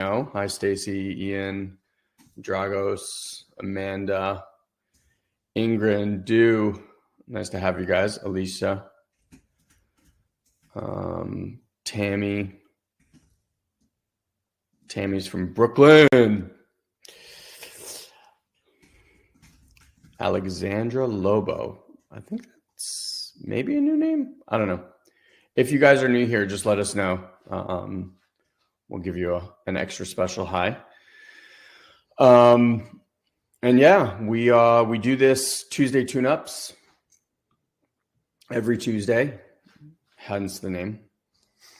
know. Hi, Stacy, Ian, Dragos, Amanda, Ingrid, Dew. Nice to have you guys. Alicia, Tammy. Tammy's from Brooklyn. Alexandra Lobo. I think that's maybe a new name. I don't know. If you guys are new here, just let us know. We'll give you an extra special hi. And yeah, we do this Tuesday tune-ups every Tuesday, hence the name.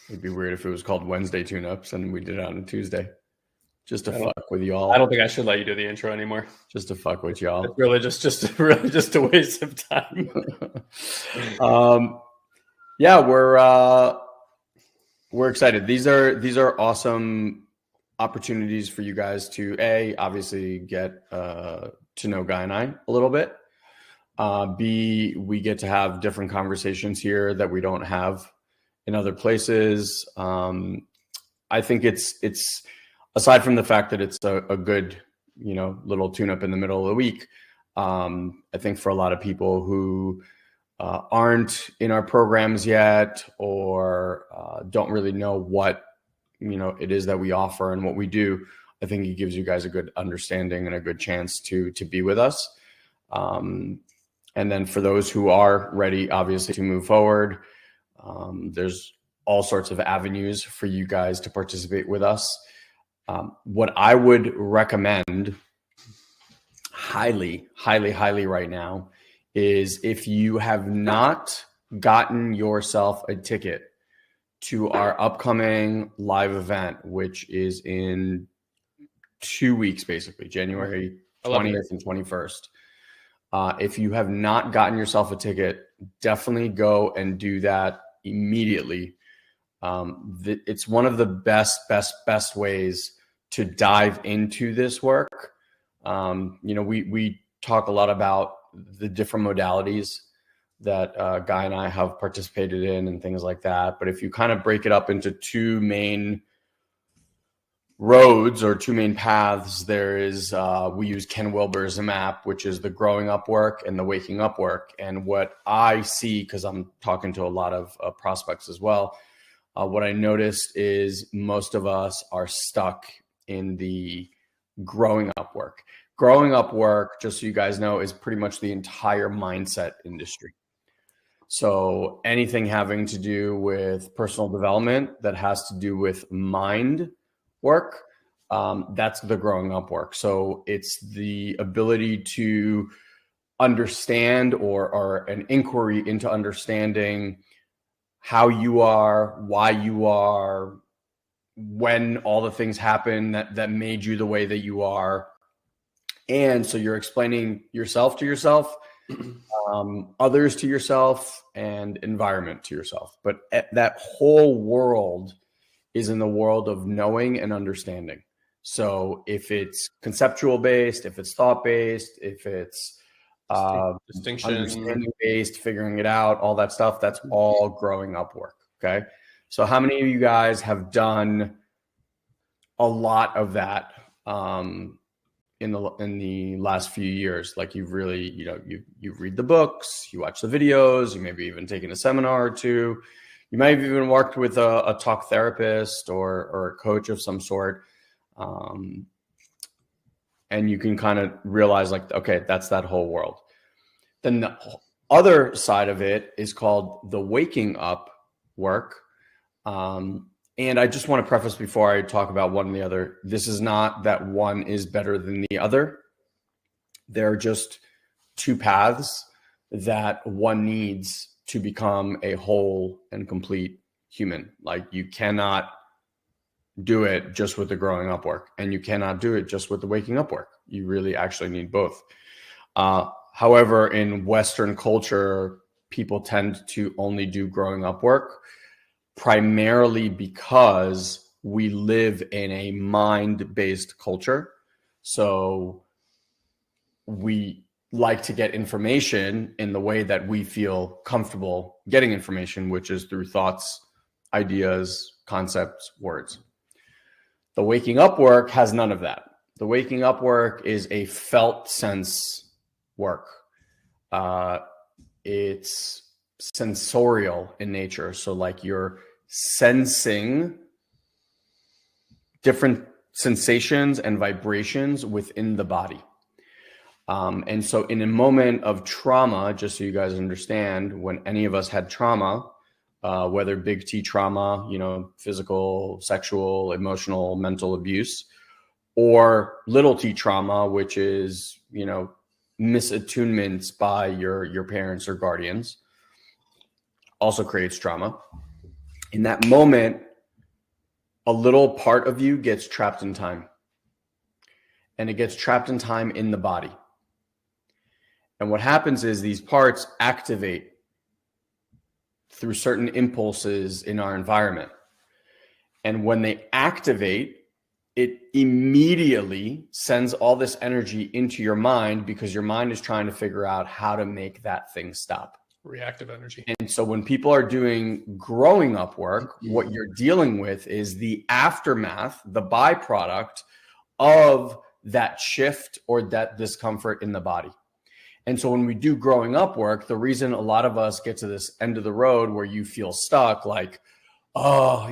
It'd be weird if it was called Wednesday tune-ups and we did it on a Tuesday. Just to fuck with y'all. I don't think I should let you do the intro anymore. Just to fuck with y'all. It's really just a waste of time. Yeah, we're excited. These are awesome opportunities for you guys to obviously get to know Guy and I a little bit. B, we get to have different conversations here that we don't have in other places. I think it's aside from the fact that it's a good, little tune-up in the middle of the week. I think for a lot of people who aren't in our programs yet or don't really know what it is that we offer and what we do, I think it gives you guys a good understanding and a good chance to be with us. And then for those who are ready, obviously, to move forward, there's all sorts of avenues for you guys to participate with us. What I would recommend highly, highly, highly right now is if you have not gotten yourself a ticket to our upcoming live event, which is in 2 weeks, basically, January 20th and 21st. If you have not gotten yourself a ticket, definitely go and do that immediately. It's one of the best ways to dive into this work. We talk a lot about the different modalities that Guy and I have participated in and things like that. But if you kind of break it up into two main roads or two main paths, there is, we use Ken Wilber's map, which is the growing up work and the waking up work. And what I see, because I'm talking to a lot of prospects as well, what I noticed is most of us are stuck in the growing up work. Growing up work, just so you guys know, is pretty much the entire mindset industry. So anything having to do with personal development that has to do with mind work, that's the growing up work. So it's the ability to understand or an inquiry into understanding how you are, why you are, when all the things happen that made you the way that you are. And so you're explaining yourself to yourself, others to yourself, and environment to yourself. But that whole world is in the world of knowing and understanding. So if it's conceptual based, if it's thought based, if it's distinction, understanding based, figuring it out, all that stuff, that's all growing up work. Okay. So how many of you guys have done a lot of that in the last few years? Like you've really, you read the books, you watch the videos, you maybe even taken a seminar or two. You might have even worked with a talk therapist or a coach of some sort. And you can kind of realize like, okay, that's that whole world. Then the other side of it is called the waking up work. And I just want to preface before I talk about one and the other, this is not that one is better than the other. They're just two paths that one needs to become a whole and complete human. Like you cannot do it just with the growing up work, and you cannot do it just with the waking up work. You really actually need both. However, in Western culture, people tend to only do growing up work, primarily because we live in a mind-based culture. So we like to get information in the way that we feel comfortable getting information, which is through thoughts, ideas, concepts, words. The waking up work has none of that. The waking up work is a felt sense work. It's sensorial in nature. So like you're sensing different sensations and vibrations within the body. And so in a moment of trauma, just so you guys understand, when any of us had trauma, whether big T trauma, physical, sexual, emotional, mental abuse, or little T trauma, which is, misattunements by your parents or guardians, also creates trauma. In that moment, a little part of you gets trapped in time. And it gets trapped in time in the body. And what happens is these parts activate through certain impulses in our environment. And when they activate, it immediately sends all this energy into your mind because your mind is trying to figure out how to make that thing stop. Reactive energy. And so when people are doing growing up work, what you're dealing with is the aftermath, the byproduct of that shift or that discomfort in the body. And so when we do growing up work, the reason a lot of us get to this end of the road where you feel stuck, like, how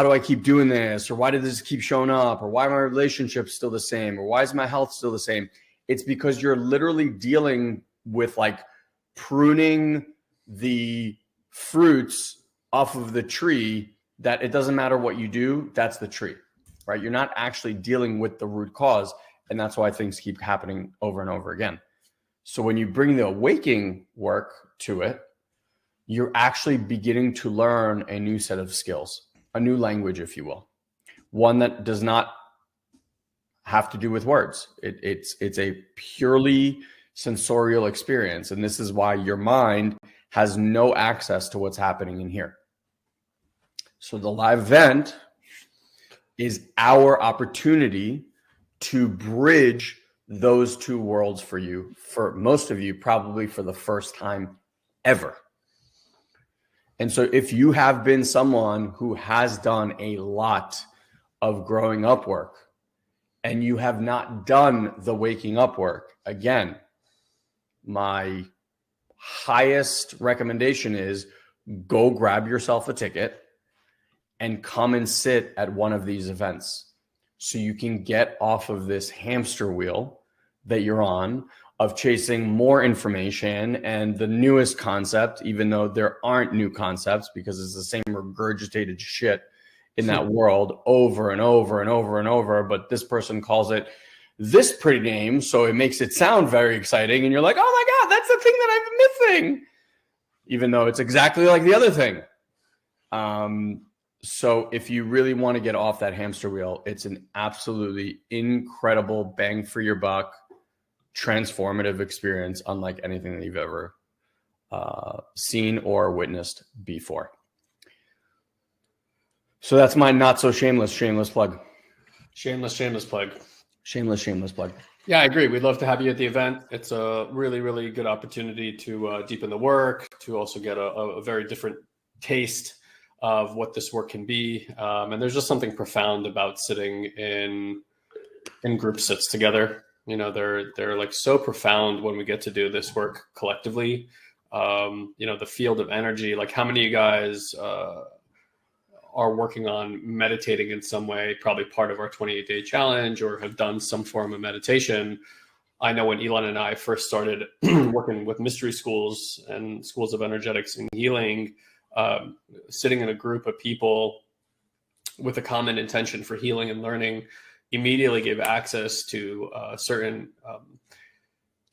do I keep doing this? Or why did this keep showing up? Or why are my relationships still the same? Or why is my health still the same? It's because you're literally dealing with like pruning the fruits off of the tree, that it doesn't matter what you do, that's the tree, right? You're not actually dealing with the root cause. And that's why things keep happening over and over again. So when you bring the waking work to it, you're actually beginning to learn a new set of skills, a new language, if you will, one that does not have to do with words. It's a purely sensorial experience. And this is why your mind has no access to what's happening in here. So the live event is our opportunity to bridge those two worlds for you, for most of you, probably for the first time ever. And so if you have been someone who has done a lot of growing up work and you have not done the waking up work, again, my highest recommendation is go grab yourself a ticket and come and sit at one of these events so you can get off of this hamster wheel that you're on of chasing more information and the newest concept, even though there aren't new concepts because it's the same regurgitated shit in that world over and over and over and over. But this person calls it this pretty name, so it makes it sound very exciting. And you're like, oh my God, that's the thing that I've been missing, even though it's exactly like the other thing. So if you really want to get off that hamster wheel, it's an absolutely incredible bang for your buck, transformative experience, unlike anything that you've ever seen or witnessed before. So that's my not so shameless plug. Shameless plug. Shameless plug. Yeah, I agree. We'd love to have you at the event. It's a really, really good opportunity to deepen the work, to also get a very different taste of what this work can be. And there's just something profound about sitting in group sits together. They're like so profound when we get to do this work collectively. The field of energy, like how many of you guys are working on meditating in some way, probably part of our 28-day challenge, or have done some form of meditation. I know when Elon and I first started working with mystery schools and schools of energetics and healing, sitting in a group of people with a common intention for healing and learning immediately gave access to certain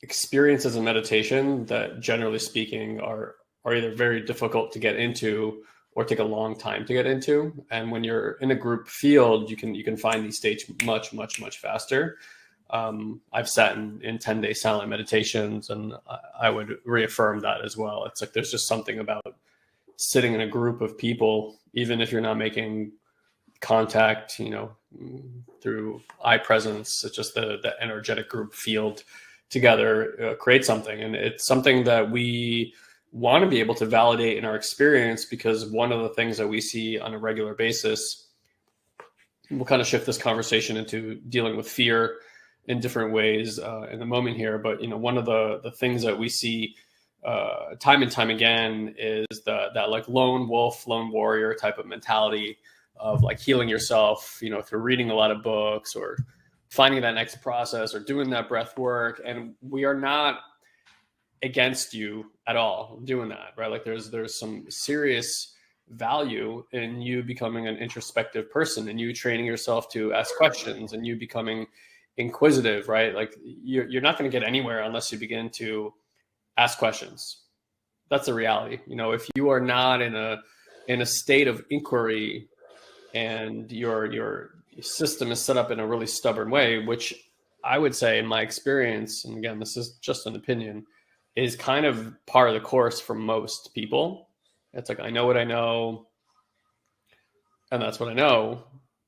experiences in meditation that, generally speaking, are either very difficult to get into or take a long time to get into. And when you're in a group field, you can find these states much, much, much faster. I've sat in 10-day silent meditations, and I would reaffirm that as well. It's like there's just something about sitting in a group of people, even if you're not making contact, through eye presence. It's just the energetic group field together creates something. And it's something that we want to be able to validate in our experience, because one of the things that we see on a regular basis we'll kind of shift this conversation into dealing with fear in different ways in the moment here. But, one of the things that we see time and time again is that like lone wolf, lone warrior type of mentality of like healing yourself, through reading a lot of books or finding that next process or doing that breath work. And we are not against you at all doing that, right? Like there's some serious value in you becoming an introspective person and you training yourself to ask questions and you becoming inquisitive, right? Like you're not going to get anywhere unless you begin to ask questions. That's the reality. If you are not in a state of inquiry and your system is set up in a really stubborn way, which I would say in my experience, and again, this is just an opinion, is kind of part of the course for most people. It's like, I know what I know, and that's what I know.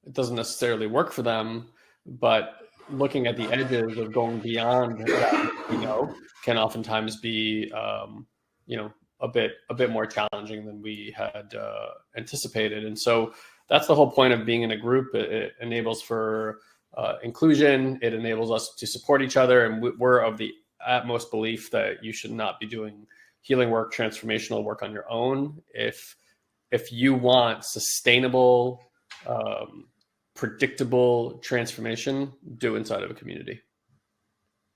It doesn't necessarily work for them, but looking at the edges of going beyond that, can oftentimes be, a bit more challenging than we had anticipated. And so that's the whole point of being in a group. It enables for inclusion. It enables us to support each other. And we're of the utmost belief that you should not be doing healing work, transformational work on your own. If you want sustainable, predictable transformation, do inside of a community.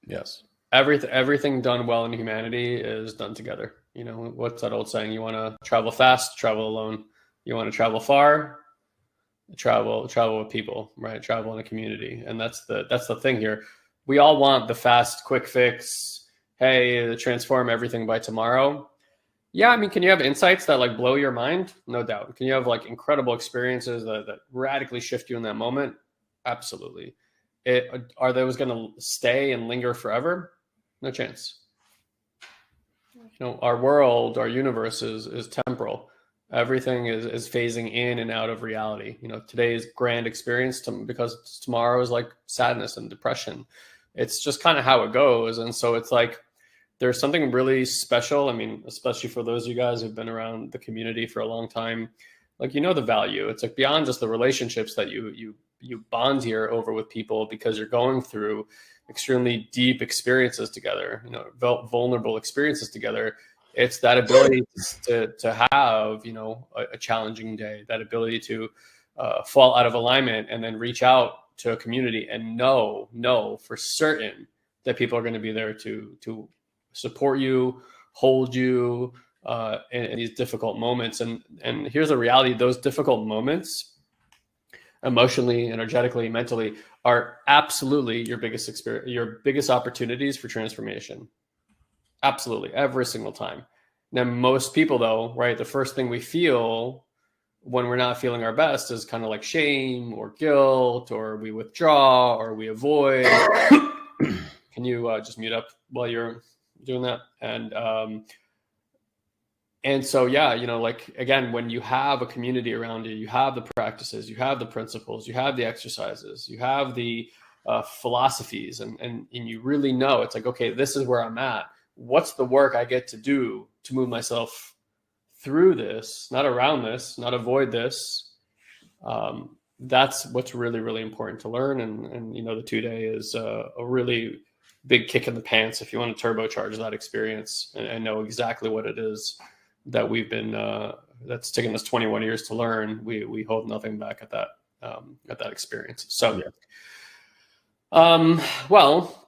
Yes. Everything done well in humanity is done together. What's that old saying? You want to travel fast, travel alone. You want to travel far, travel with people, right? Travel in a community. And that's the thing here. We all want the fast, quick fix. Hey, transform everything by tomorrow. Yeah. I mean, can you have insights that like blow your mind? No doubt. Can you have like incredible experiences that radically shift you in that moment? Absolutely. Are those going to stay and linger forever? No chance. Our world, our universe is temporal. Everything is phasing in and out of reality. Today's grand experience because tomorrow is like sadness and depression. It's just kind of how it goes. And so it's like, there's something really special. I mean, especially for those of you guys who've been around the community for a long time, like, the value. It's like beyond just the relationships that you bond here over with people because you're going through extremely deep experiences together, vulnerable experiences together. It's that ability to have, a challenging day, that ability to fall out of alignment and then reach out to a community and know for certain that people are going to be there to support you, hold you in these difficult moments. And here's the reality: those difficult moments, emotionally, energetically, mentally, are absolutely your biggest experience, your biggest opportunities for transformation. Absolutely, every single time. Now, most people, though, right, the first thing we feel when we're not feeling our best is kind of like shame or guilt, or we withdraw or we avoid. Can you just mute up while you're doing that? And so, yeah, like, again, when you have a community around you, you have the practices, you have the principles, you have the exercises, you have the philosophies, and you really know it's like, okay, this is where I'm at. What's the work I get to do to move myself through this, not around this, not avoid this? That's what's really, really important to learn. And the 2-day is a really big kick in the pants if you want to turbocharge that experience and know exactly what it is that we've been that's taken us 21 years to learn. We hold nothing back at that experience. So, well,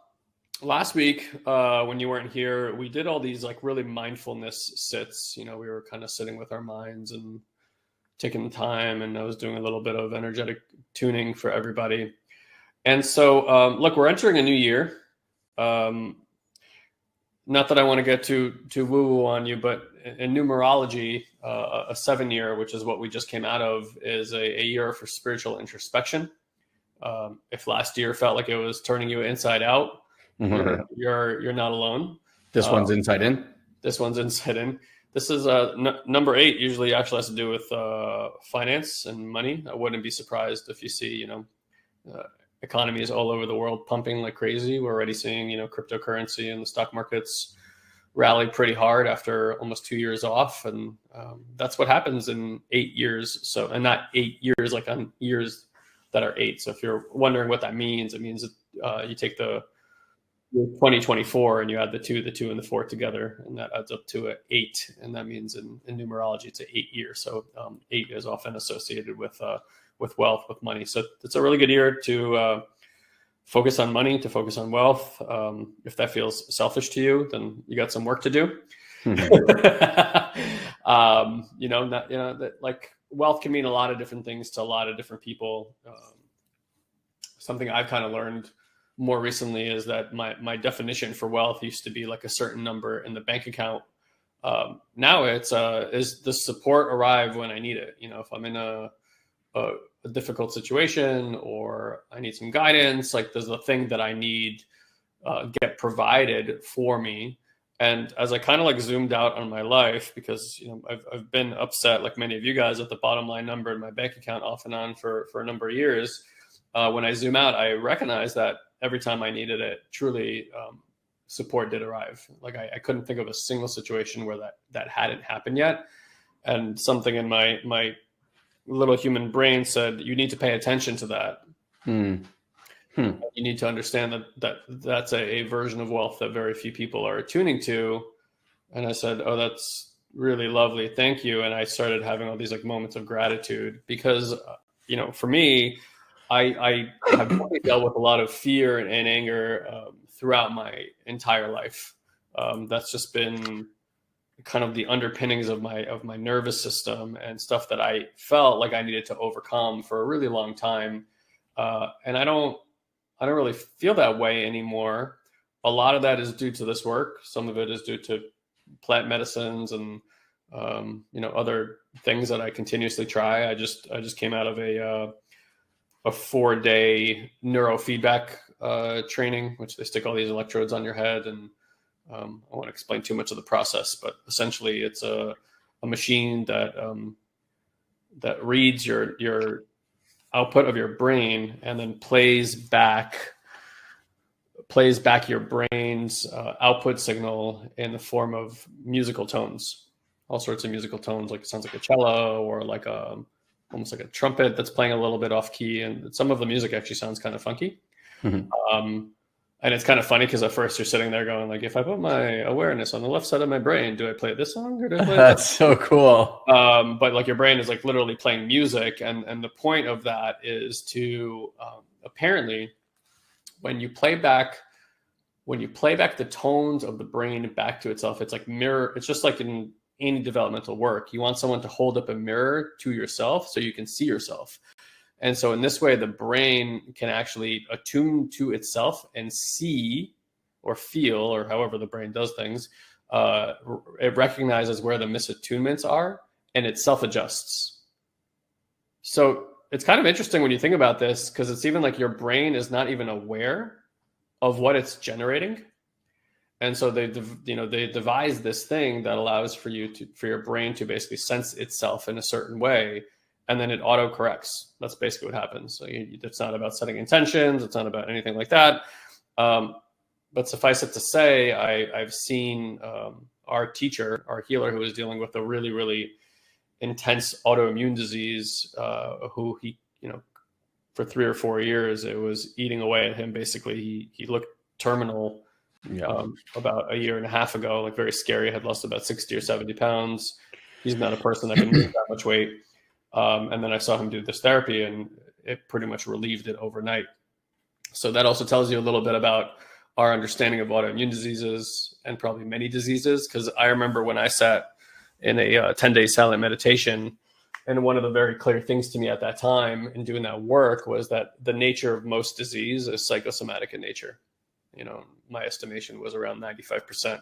last week when you weren't here, we did all these like really mindfulness sits. We were kind of sitting with our minds and taking the time, and I was doing a little bit of energetic tuning for everybody. And so, look, we're entering a new year. Not that I want to get too woo-woo on you, but in numerology, a 7-year, which is what we just came out of, is a year for spiritual introspection. If last year felt like it was turning you inside out, you're not alone. This one's inside in. This one's inside in. This is number 8. Usually, actually has to do with finance and money. I wouldn't be surprised if you see, economies all over the world pumping like crazy. We're already seeing, cryptocurrency and the stock markets rally pretty hard after almost 2 years off. And that's what happens in 8 years. So, and not 8 years, like on years that are 8. So if you're wondering what that means, it means that you take the 2024 and you add the 2 and the 4 together, and that adds up to an 8. And that means in numerology, it's an 8 year. So 8 is often associated with wealth, with money. So it's a really good year to focus on money, to focus on wealth. If that feels selfish to you, then you got some work to do. That like wealth can mean a lot of different things to a lot of different people. Something I've kind of learned more recently is that my definition for wealth used to be like a certain number in the bank account. Now it's is the support arrive when I need it? If I'm in a difficult situation or I need some guidance, like there's a thing that I need get provided for me. And as I kind of like zoomed out on my life, because I've been upset, like many of you guys, at the bottom line number in my bank account off and on for a number of years. When I zoom out, I recognize that every time I needed it, truly support did arrive. Like I couldn't think of a single situation where that hadn't happened yet. And something in my little human brain said, you need to pay attention to that. You need to understand that's a version of wealth that very few people are attuning to. And I said, oh, that's really lovely. Thank you. And I started having all these like moments of gratitude because, for me, I have dealt with a lot of fear and anger throughout my entire life. That's just been kind of the underpinnings of my nervous system and stuff that I felt like I needed to overcome for a really long time. And I don't really feel that way anymore. A lot of that is due to this work. Some of it is due to plant medicines and other things that I continuously try. I just came out of a 4-day neurofeedback training, which they stick all these electrodes on your head. And I won't explain too much of the process, but essentially it's a machine that reads your output of your brain and then plays back your brain's output signal in the form of musical tones, all sorts of musical tones. Like it sounds like a cello or like almost like a trumpet that's playing a little bit off key. And some of the music actually sounds kind of funky. And it's kind of funny because at first you're sitting there going like, if I put my awareness on the left side of my brain, do I play this song or do I play That's so cool. But like your brain is like literally playing music. And the point of that is to apparently when you play back the tones of the brain back to itself, it's like mirror. It's just like in any developmental work, you want someone to hold up a mirror to yourself so you can see yourself. And so in this way, the brain can actually attune to itself and see or feel, or however the brain does things. It recognizes where the misattunements are and it self-adjusts. So it's kind of interesting when you think about this, because it's even like your brain is not even aware of what it's generating. And so they devised this thing that allows for your brain to basically sense itself in a certain way. And then it auto corrects. That's basically what happens. So it's not about setting intentions. It's not about anything like that. But suffice it to say, I've seen our teacher, our healer, who was dealing with a really, really intense autoimmune disease, who he, for 3 or 4 years, it was eating away at him. Basically, he looked terminal about a year and a half ago, like very scary. Had lost about 60 or 70 pounds. He's not a person that can lose that much weight. And then I saw him do this therapy and it pretty much relieved it overnight. So that also tells you a little bit about our understanding of autoimmune diseases and probably many diseases. Because I remember when I sat in a 10-day silent meditation, and one of the very clear things to me at that time in doing that work was that the nature of most disease is psychosomatic in nature. My estimation was around 95%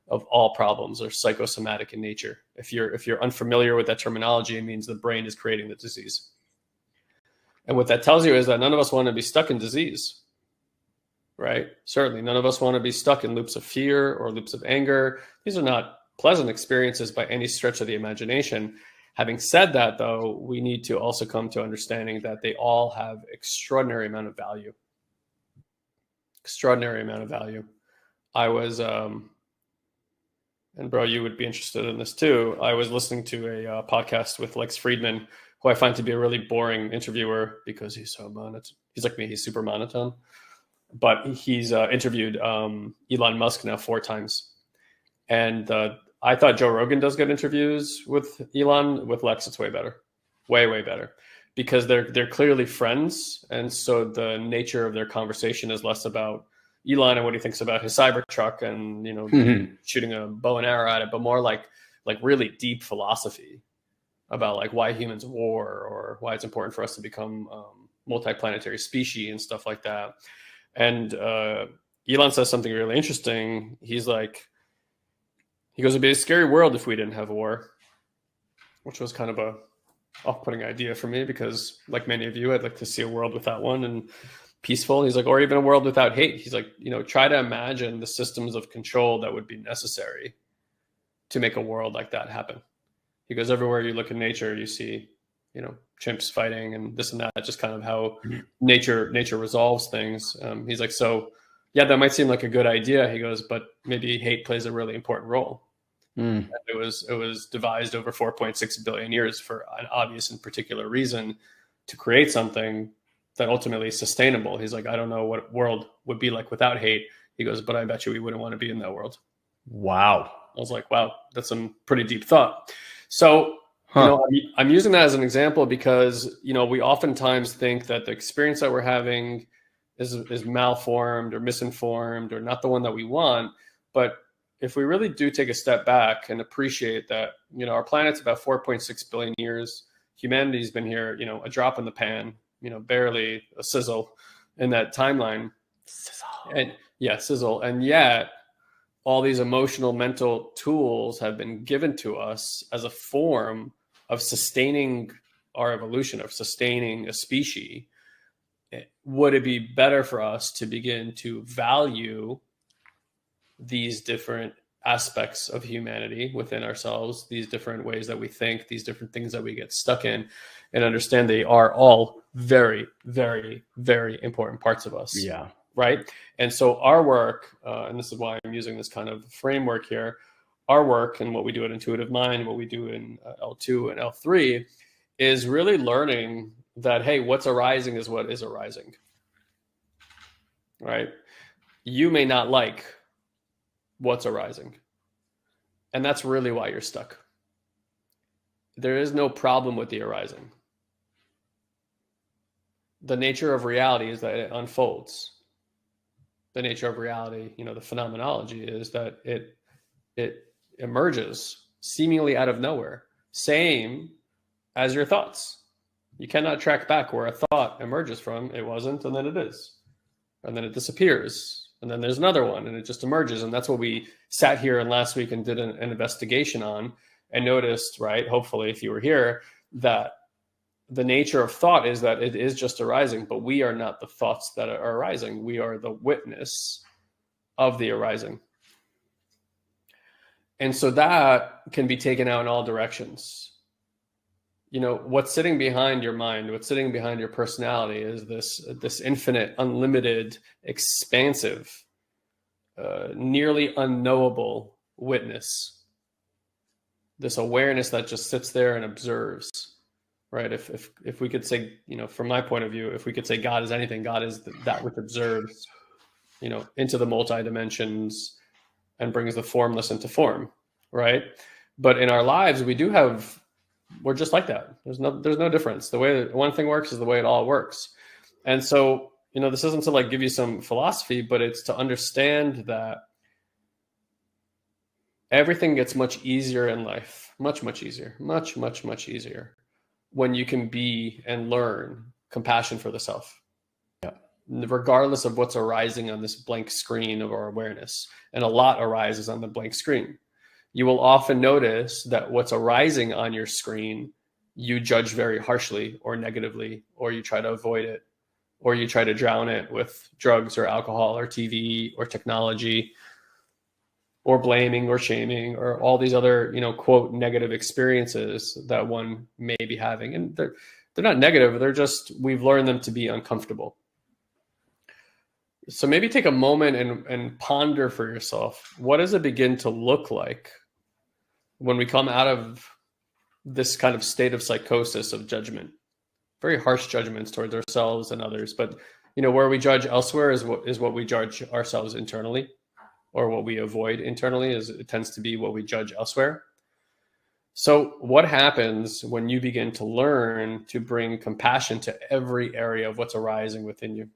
of all problems are psychosomatic in nature. If you're unfamiliar with that terminology, it means the brain is creating the disease. And what that tells you is that none of us want to be stuck in disease, right? Certainly, none of us want to be stuck in loops of fear or loops of anger. These are not pleasant experiences by any stretch of the imagination. Having said that, though, we need to also come to understanding that they all have extraordinary amount of value. Extraordinary amount of value. I was... and bro, you would be interested in this too. I was listening to a podcast with Lex Friedman, who I find to be a really boring interviewer because he's so monotone. He's like me, he's super monotone. But he's interviewed Elon Musk now 4 times. And I thought Joe Rogan does good interviews with Elon. With Lex, it's way better. Way, way better. Because they're clearly friends. And so the nature of their conversation is less about Elon and what he thinks about his Cybertruck and, you know, shooting a bow and arrow at it, but more like really deep philosophy about like why humans war or why it's important for us to become multi-planetary species and stuff like that. And Elon says something really interesting. He goes, it'd be a scary world if we didn't have war, which was kind of a off-putting idea for me because, like many of you, I'd like to see a world without one and peaceful. He's like, or even a world without hate. He's like, you know, try to imagine the systems of control that would be necessary to make a world like that happen. He goes, everywhere you look in nature, you see, you know, chimps fighting and this and that. Just kind of how nature resolves things. He's like, so yeah, that might seem like a good idea. He goes, but maybe hate plays a really important role. It was devised over 4.6 billion years for an obvious and particular reason to create something that ultimately is sustainable. He's like, I don't know what world would be like without hate. He goes, but I bet you we wouldn't want to be in that world. Wow. I was like, wow, that's some pretty deep thought. So, you know, I'm using that as an example because, you know, we oftentimes think that the experience that we're having is malformed or misinformed or not the one that we want. But if we really do take a step back and appreciate that, you know, our planet's about 4.6 billion years, humanity's been here, you know, a drop in the pan, you know, barely a sizzle in that timeline. Sizzle. And yet all these emotional, mental tools have been given to us as a form of sustaining our evolution, of sustaining a species. Would it be better for us to begin to value these different aspects of humanity within ourselves, these different ways that we think, these different things that we get stuck in, and understand they are all very, very, very important parts of us? Yeah. Right. And so our work, and this is why I'm using this kind of framework here, our work and what we do at Intuitive Mind, what we do in L2 and L3 is really learning that, hey, what's arising is what is arising. Right. You may not like what's arising. And that's really why you're stuck. There is no problem with the arising. The nature of reality is that it unfolds. The nature of reality, you know, the phenomenology is that it emerges seemingly out of nowhere. Same as your thoughts. You cannot track back where a thought emerges from. It wasn't, and then it is. And then it disappears. And then there's another one, and it just emerges. And that's what we sat here and last week and did an investigation on and noticed, right, hopefully, if you were here, that the nature of thought is that it is just arising, but we are not the thoughts that are arising. We are the witness of the arising. And so that can be taken out in all directions. You know, what's sitting behind your mind, what's sitting behind your personality is this infinite, unlimited, expansive, nearly unknowable witness. This awareness that just sits there and observes. Right. If we could say, you know, from my point of view, if we could say God is anything, God is that which observes, you know, into the multi-dimensions and brings the formless into form. Right. But in our lives, we're just like that. There's no difference. The way that one thing works is the way it all works. And so, you know, this isn't to like give you some philosophy, but it's to understand that everything gets much easier in life, much, much easier, much, much, much easier when you can be and learn compassion for the self. Yeah. Regardless of what's arising on this blank screen of our awareness. And a lot arises on the blank screen. You will often notice that what's arising on your screen, you judge very harshly or negatively, or you try to avoid it, or you try to drown it with drugs or alcohol or TV or technology, or blaming or shaming or all these other, you know, quote, negative experiences that one may be having. And they're not negative. They're just, we've learned them to be uncomfortable. So maybe take a moment and ponder for yourself, what does it begin to look like when we come out of this kind of state of psychosis of judgment, very harsh judgments towards ourselves and others. But where we judge elsewhere is what we judge ourselves internally, or what we avoid internally it tends to be what we judge elsewhere. So what happens when you begin to learn to bring compassion to every area of what's arising within you?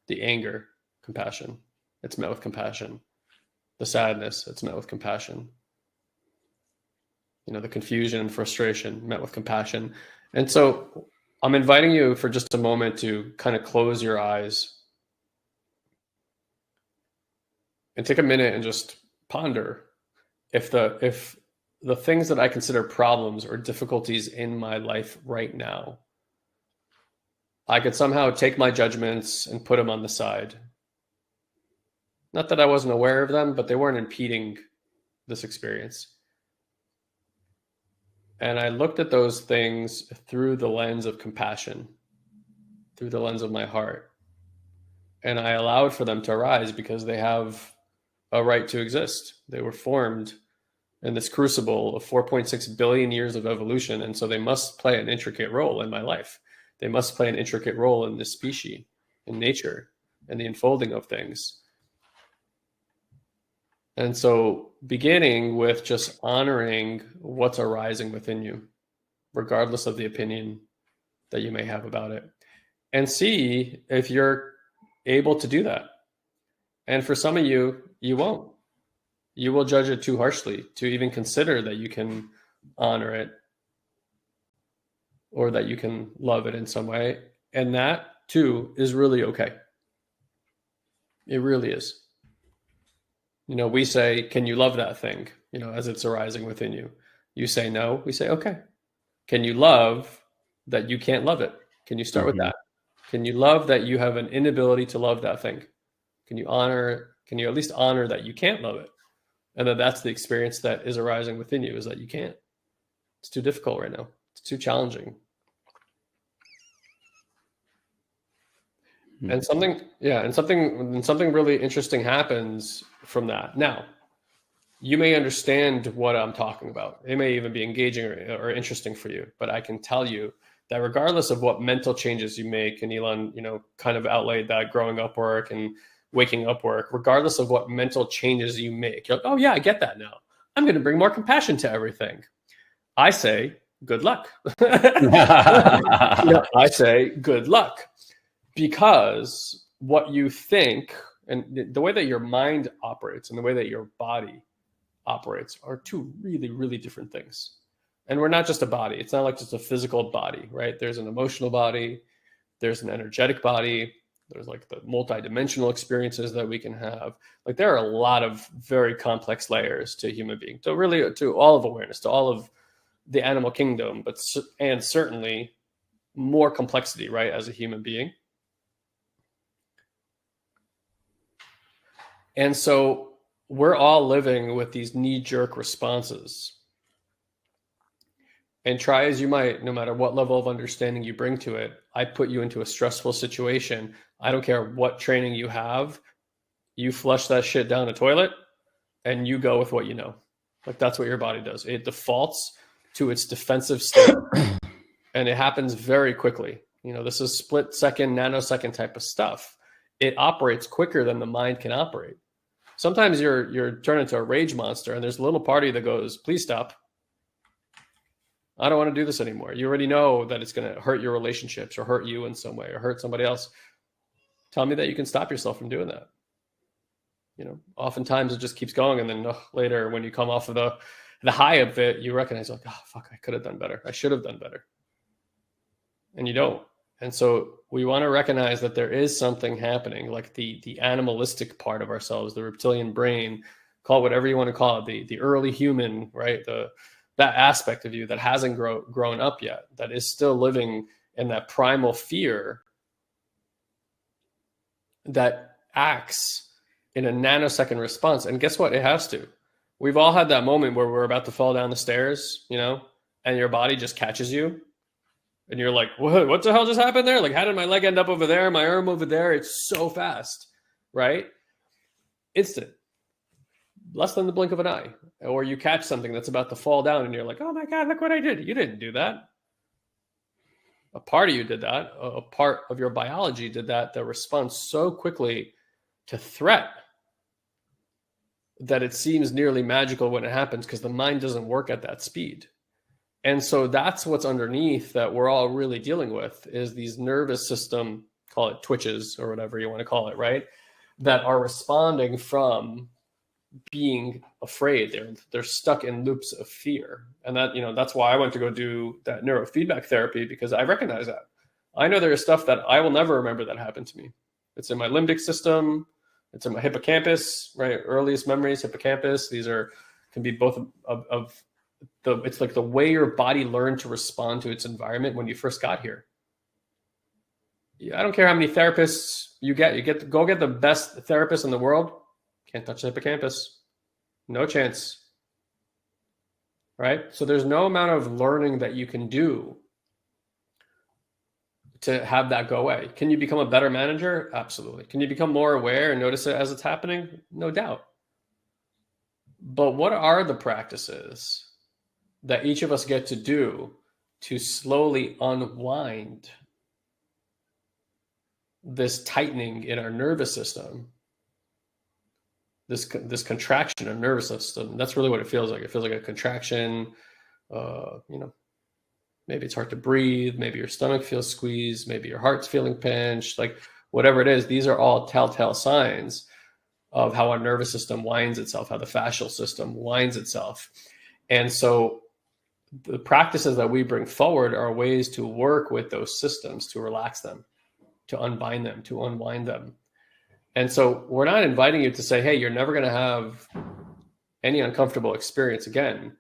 The anger, compassion, it's met with compassion. The sadness, it's met with compassion. The confusion and frustration, met with compassion. And so I'm inviting you for just a moment to kind of close your eyes and take a minute and just ponder if the things that I consider problems or difficulties in my life right now, I could somehow take my judgments and put them on the side. Not that I wasn't aware of them, but they weren't impeding this experience. And I looked at those things through the lens of compassion, through the lens of my heart. And I allowed for them to arise because they have a right to exist. They were formed in this crucible of 4.6 billion years of evolution. And so they must play an intricate role in my life. They must play an intricate role in this species, in nature, and the unfolding of things. And so beginning with just honoring what's arising within you, regardless of the opinion that you may have about it, and see if you're able to do that. And for some of you, you won't. You will judge it too harshly to even consider that you can honor it or that you can love it in some way. And that too is really okay. It really is. We say, can you love that thing? As it's arising within you. You say no, we say, okay. Can you love that you can't love it? Can you start with that? Can you love that you have an inability to love that thing? Can you at least honor that you can't love it? And that's the experience that is arising within you, is that you can't. It's too difficult right now. It's too challenging. And something really interesting happens from that. Now, you may understand what I'm talking about. It may even be engaging or interesting for you, but I can tell you that regardless of what mental changes you make, and Elon, kind of outlaid that growing up work and waking up work, regardless of what mental changes you make, you're like, oh yeah, I get that now. I'm going to bring more compassion to everything. I say, good luck. I say, good luck. Because what you think and the way that your mind operates and the way that your body operates are two really, really different things. And we're not just a body. It's not like just a physical body, right? There's an emotional body. There's an energetic body. There's like the multidimensional experiences that we can have. Like there are a lot of very complex layers to human being, to all of awareness, to all of the animal kingdom, and certainly more complexity, right, as a human being. And so we're all living with these knee-jerk responses. And try as you might, no matter what level of understanding you bring to it, I put you into a stressful situation. I don't care what training you have. You flush that shit down the toilet and you go with what you know. Like that's what your body does. It defaults to its defensive state. And it happens very quickly. This is split second, nanosecond type of stuff. It operates quicker than the mind can operate. Sometimes you're turned into a rage monster and there's a little party that goes, please stop. I don't want to do this anymore. You already know that it's going to hurt your relationships or hurt you in some way or hurt somebody else. Tell me that you can stop yourself from doing that. Oftentimes it just keeps going. And then later when you come off of the high of it, you recognize like, oh, fuck, I could have done better. I should have done better. And you don't. And so we want to recognize that there is something happening, like the animalistic part of ourselves, the reptilian brain, call it whatever you want to call it, the early human, right? That aspect of you that hasn't grown up yet, that is still living in that primal fear that acts in a nanosecond response. And guess what? It has to. We've all had that moment where we're about to fall down the stairs, and your body just catches you. And you're like, what the hell just happened there? Like, how did my leg end up over there? My arm over there? It's so fast, right? Instant. less than the blink of an eye, or you catch something that's about to fall down and you're like, oh my God, look what I did. You didn't do that. A part of you did that. A part of your biology did that responds so quickly to threat that it seems nearly magical when it happens, because the mind doesn't work at that speed. And so that's what's underneath that we're all really dealing with, is these nervous system, call it twitches or whatever you want to call it, right? That are responding from being afraid. They're stuck in loops of fear. And that, that's why I went to go do that neurofeedback therapy, because I recognize that. I know there is stuff that I will never remember that happened to me. It's in my limbic system. It's in my hippocampus, right? Earliest memories, hippocampus. These can be both it's like the way your body learned to respond to its environment when you first got here. I don't care how many therapists you get. Go get the best therapist in the world. Can't touch the hippocampus. No chance. Right? So there's no amount of learning that you can do to have that go away. Can you become a better manager? Absolutely. Can you become more aware and notice it as it's happening? No doubt. But what are the practices that each of us get to do to slowly unwind this tightening in our nervous system, this contraction of nervous system? That's really what it feels like. It feels like a contraction. Maybe it's hard to breathe. Maybe your stomach feels squeezed. Maybe your heart's feeling pinched. Like whatever it is, these are all telltale signs of how our nervous system winds itself, how the fascial system winds itself. And so the practices that we bring forward are ways to work with those systems, to relax them, to unbind them, to unwind them. And so we're not inviting you to say, hey, you're never going to have any uncomfortable experience again.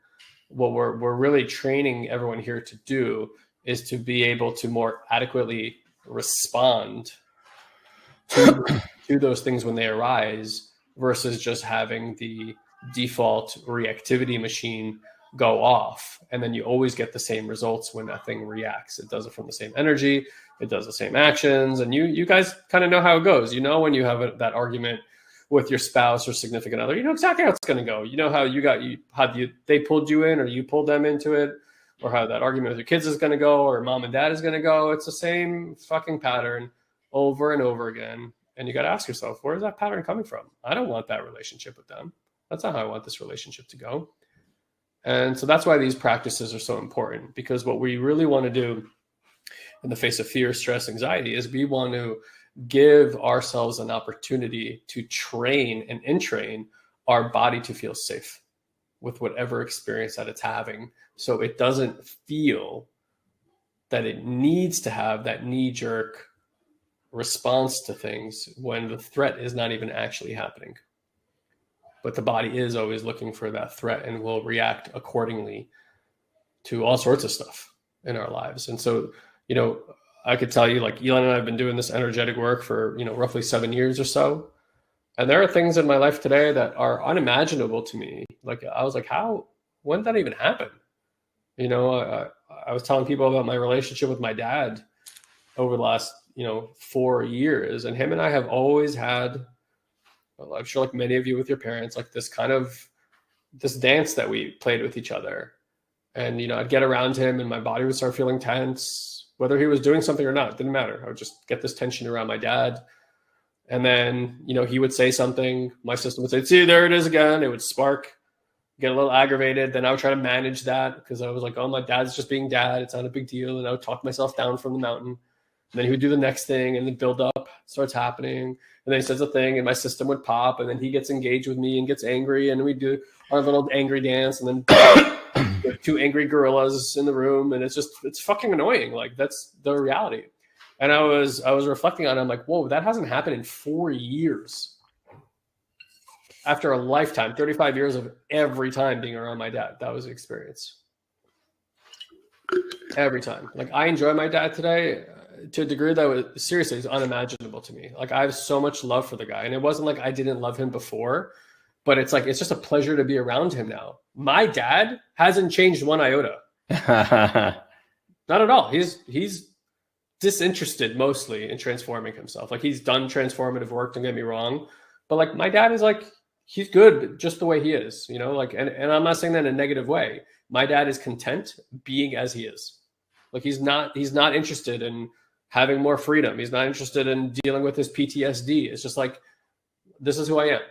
What we're really training everyone here to do is to be able to more adequately respond to those things when they arise, versus just having the default reactivity machine go off. And then you always get the same results when that thing reacts. It does it from the same energy. It does the same actions. And you guys kind of know how it goes. When you have that argument with your spouse or significant other, you know exactly how it's going to go. You know how they pulled you in, or you pulled them into it, or how that argument with your kids is going to go, or mom and dad is going to go. It's the same fucking pattern over and over again. And you got to ask yourself, where is that pattern coming from? I don't want that relationship with them. That's not how I want this relationship to go. And so that's why these practices are so important, because what we really want to do in the face of fear, stress, anxiety is we want to give ourselves an opportunity to train and entrain our body to feel safe with whatever experience that it's having, so it doesn't feel that it needs to have that knee-jerk response to things when the threat is not even actually happening. But the body is always looking for that threat and will react accordingly to all sorts of stuff in our lives. And so, I could tell you, like, Elon and I have been doing this energetic work for, roughly 7 years or so. And there are things in my life today that are unimaginable to me. Like, I was like, when did that even happen? I was telling people about my relationship with my dad over the last, 4 years. And him and I have always had, I'm sure like many of you with your parents, like this dance that we played with each other. And, I'd get around him and my body would start feeling tense. Whether he was doing something or not, it didn't matter. I would just get this tension around my dad. And then, he would say something. My system would say, see, there it is again. It would spark, get a little aggravated. Then I would try to manage that, because I was like, oh, my dad's just being dad. It's not a big deal. And I would talk myself down from the mountain. And then he would do the next thing, and the build up starts happening. And then he says a thing and my system would pop, and then he gets engaged with me and gets angry. And we do our little angry dance, and then two angry gorillas in the room, and it's fucking annoying. Like, that's the reality. And I was reflecting on it. I'm like, whoa, that hasn't happened in 4 years. After a lifetime, 35 years of every time being around my dad, that was the experience. Every time. Like, I enjoy my dad today to a degree that was seriously is unimaginable to me. Like, I have so much love for the guy, and it wasn't like I didn't love him before. But it's like, it's just a pleasure to be around him now. My dad hasn't changed one iota. Not at all. He's disinterested mostly in transforming himself. Like, he's done transformative work, don't get me wrong. But like, my dad is like, he's good just the way he is, you know, like, and I'm not saying that in a negative way. My dad is content being as he is. Like he's not interested in having more freedom. He's not interested in dealing with his PTSD. It's just like, this is who I am.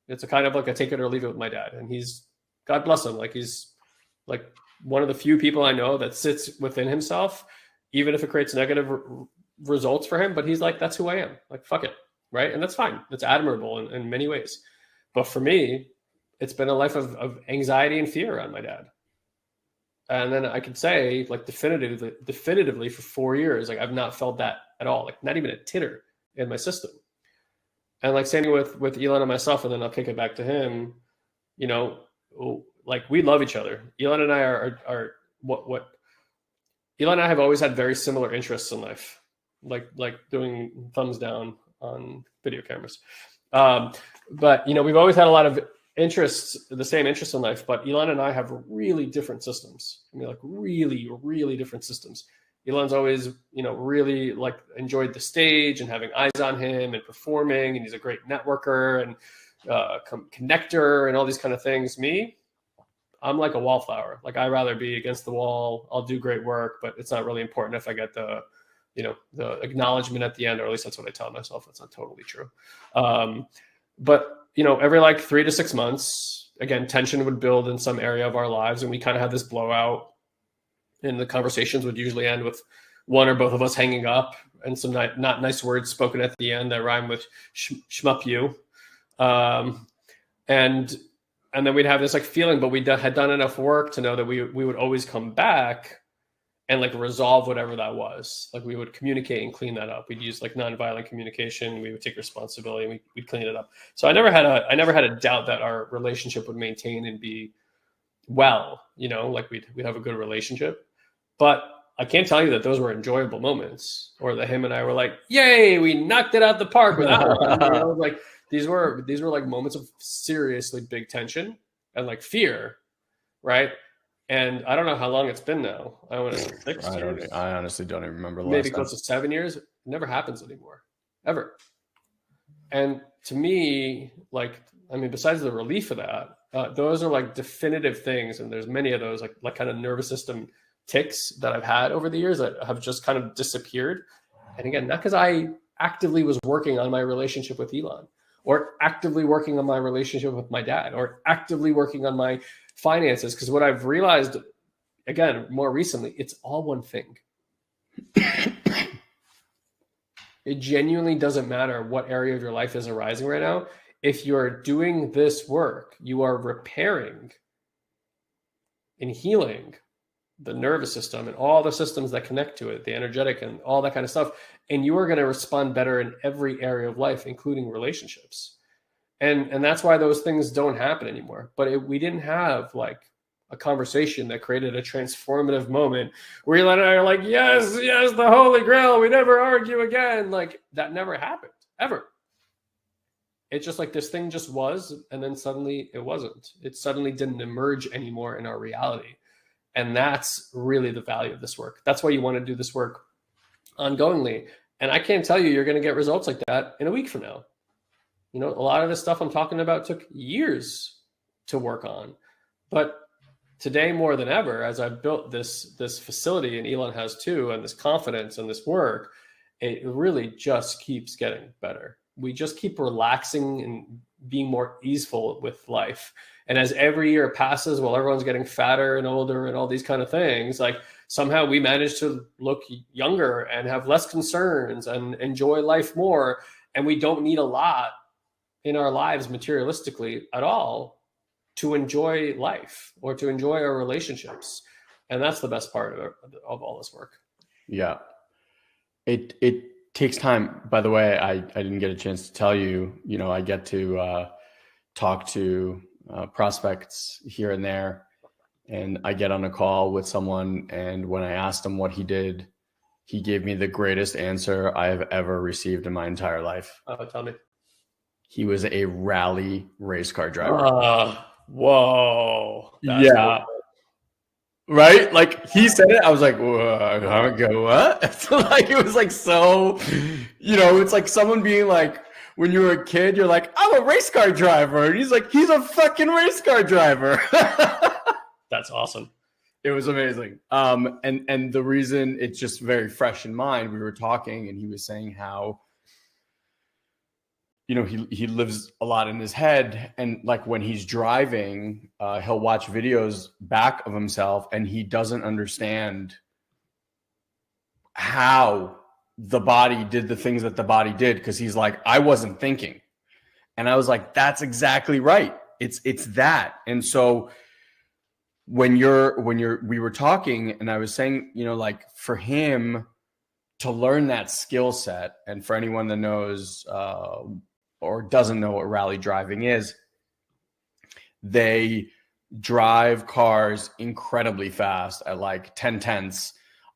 It's a kind of like a take it or leave it with my dad. And he's, God bless him. Like he's like one of the few people I know that sits within himself, even if it creates negative results for him. But he's like, that's who I am. Like, fuck it. Right. And that's fine. That's admirable in many ways. But for me, it's been a life of anxiety and fear around my dad. And then I could say, like, definitively for 4 years, like, I've not felt that at all, like, not even a titter in my system. And like, same with Elon and myself, and then I'll kick it back to him. You know, like, we love each other. Elon and I are what Elon and I have always had very similar interests in life, like doing thumbs down on video cameras. But, you know, we've always had a lot of interests, the same interests in life, but Elon and I have really different systems. I mean, like really, really different systems. Elon's always, you know, really like enjoyed the stage and having eyes on him and performing, and he's a great networker and connector and all these kind of things. Me, I'm like a wallflower. Like, I'd rather be against the wall. I'll do great work, but it's not really important if I get the, you know, the acknowledgement at the end, or at least that's what I tell myself. That's not totally true. But, you know, every like 3 to 6 months, again, tension would build in some area of our lives, and we kind of had this blowout, and the conversations would usually end with one or both of us hanging up and some not nice words spoken at the end that rhyme with shmup you. And then we'd have this like feeling, but we had done enough work to know that we would always come back and like resolve whatever that was. Like, we would communicate and clean that up. We'd use like nonviolent communication. We would take responsibility and we'd clean it up. So I never had a doubt that our relationship would maintain and be well, you know, like we'd have a good relationship. But I can't tell you that those were enjoyable moments, or that him and I were like, yay, we knocked it out the park with that one. You know, like these were like moments of seriously big tension and like fear, right? And I don't know how long it's been now. I want to say 6 years. I honestly don't even remember. Maybe close to 7 years. It never happens anymore, ever. And to me, like, I mean, besides the relief of that, those are like definitive things. And there's many of those like kind of nervous system tics that I've had over the years that have just kind of disappeared. And again, not because I actively was working on my relationship with Elon, or actively working on my relationship with my dad, or actively working on my finances. Because what I've realized, again, more recently, it's all one thing. It genuinely doesn't matter what area of your life is arising right now. If you're doing this work, you are repairing and healing the nervous system and all the systems that connect to it, the energetic and all that kind of stuff. And you are going to respond better in every area of life, including relationships. And that's why those things don't happen anymore. But we didn't have like a conversation that created a transformative moment where Elon and I are like, yes, the Holy Grail, we never argue again. Like, that never happened, ever. It's just like this thing just was, and then suddenly it wasn't. It suddenly didn't emerge anymore in our reality. And that's really the value of this work. That's why you want to do this work ongoingly. And I can't tell you you're going to get results like that in a week from now. You know, a lot of this stuff I'm talking about took years to work on. But today, more than ever, as I've built this facility, and Elon has too, and this confidence and this work, it really just keeps getting better. We just keep relaxing and being more easeful with life. And as every year passes, while everyone's getting fatter and older and all these kind of things, like somehow we manage to look younger and have less concerns and enjoy life more. And we don't need a lot in our lives materialistically at all to enjoy life or to enjoy our relationships. And that's the best part of all this work. Yeah. It takes time. By the way, I didn't get a chance to tell you, you know, I get to talk to prospects here and there, and I get on a call with someone, and when I asked him what he did, he gave me the greatest answer I have ever received in my entire life. Tell me. He was a rally race car driver. Whoa. Yeah. Right? Like, he said it, I was like, what? Like, it was like, so, you know, it's like someone being like, when you were a kid, you're like, I'm a race car driver. And he's like, he's a fucking race car driver. That's awesome. It was amazing. And the reason it's just very fresh in mind, we were talking and he was saying how, you know, he lives a lot in his head, and like when he's driving, he'll watch videos back of himself and he doesn't understand how the body did the things that the body did, because he's like, I wasn't thinking. And I was like, that's exactly right. It's that. And so when we were talking and I was saying, you know, like for him to learn that skill set, and for anyone that knows or doesn't know what rally driving is, they drive cars incredibly fast at like 10 tenths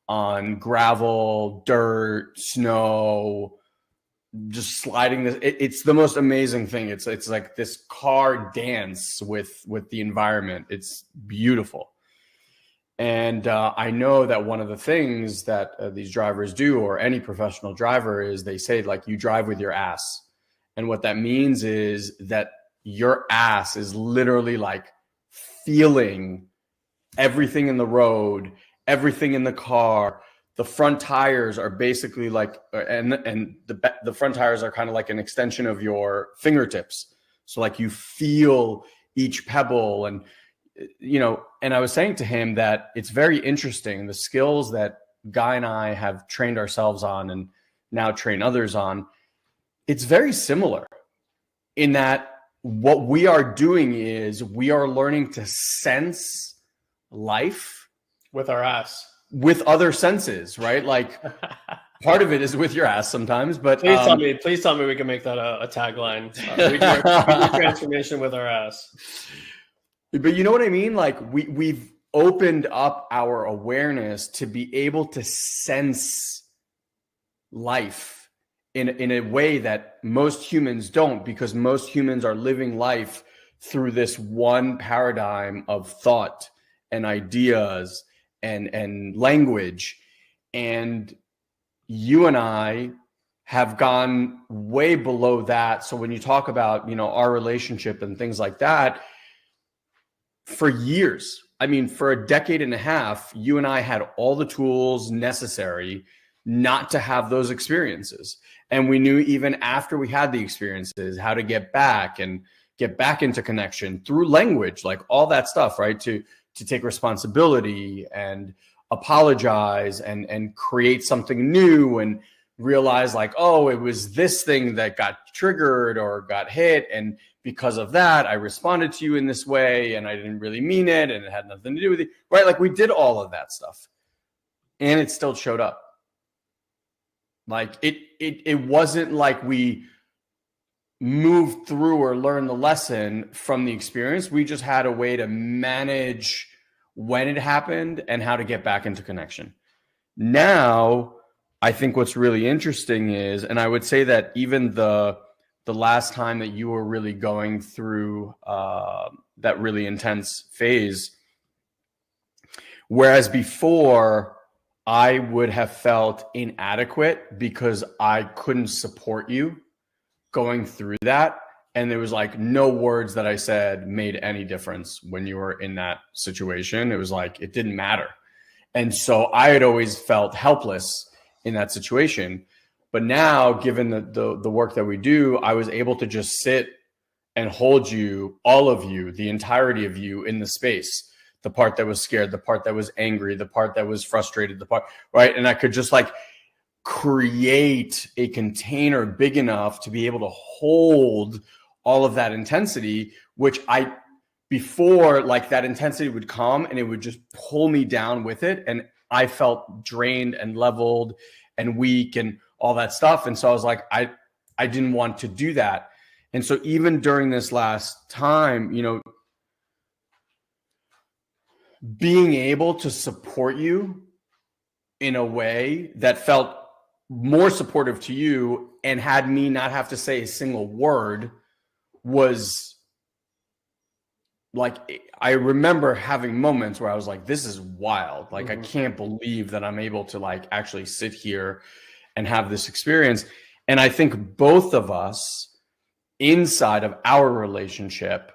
on gravel, dirt, snow, just sliding this. It's the most amazing thing. It's like this car dance with the environment. It's beautiful. And I know that one of the things that these drivers do, or any professional driver, is they say like, you drive with your ass. And what that means is that your ass is literally like feeling everything in the road, everything in the car. The front tires are basically like, and the front tires are kind of like an extension of your fingertips. So like you feel each pebble, and, you know, and I was saying to him that it's very interesting, the skills that Guy and I have trained ourselves on and now train others on. It's very similar in that what we are doing is we are learning to sense life with our ass, with other senses, right? Like part of it is with your ass sometimes, but please tell me we can make that a tagline. We do transformation with our ass. But you know what I mean? Like we've opened up our awareness to be able to sense life in a way that most humans don't, because most humans are living life through this one paradigm of thought and ideas and language. And you and I have gone way below that. So when you talk about, you know, our relationship and things like that, for years, I mean, for a decade and a half, you and I had all the tools necessary not to have those experiences. And we knew even after we had the experiences, how to get back into connection through language, like all that stuff, right? To take responsibility and apologize and create something new, and realize like, oh, it was this thing that got triggered or got hit, and because of that, I responded to you in this way, and I didn't really mean it, and it had nothing to do with it, right? Like we did all of that stuff, and it still showed up. Like it wasn't like we moved through or learned the lesson from the experience. We just had a way to manage when it happened and how to get back into connection. Now, I think what's really interesting is, and I would say that even the last time that you were really going through that really intense phase, whereas before I would have felt inadequate because I couldn't support you going through that. And there was like no words that I said made any difference when you were in that situation. It was like, it didn't matter. And so I had always felt helpless in that situation. But now, given the work that we do, I was able to just sit and hold you, all of you, the entirety of you in the space. The part that was scared, the part that was angry, the part that was frustrated, the part, right? And I could just like create a container big enough to be able to hold all of that intensity, which before, like that intensity would come and it would just pull me down with it. And I felt drained and leveled and weak and all that stuff. And so I was like, I didn't want to do that. And so even during this last time, you know, being able to support you in a way that felt more supportive to you and had me not have to say a single word was like, I remember having moments where I was like, this is wild. Like, I can't believe that I'm able to like actually sit here and have this experience. And I think both of us inside of our relationship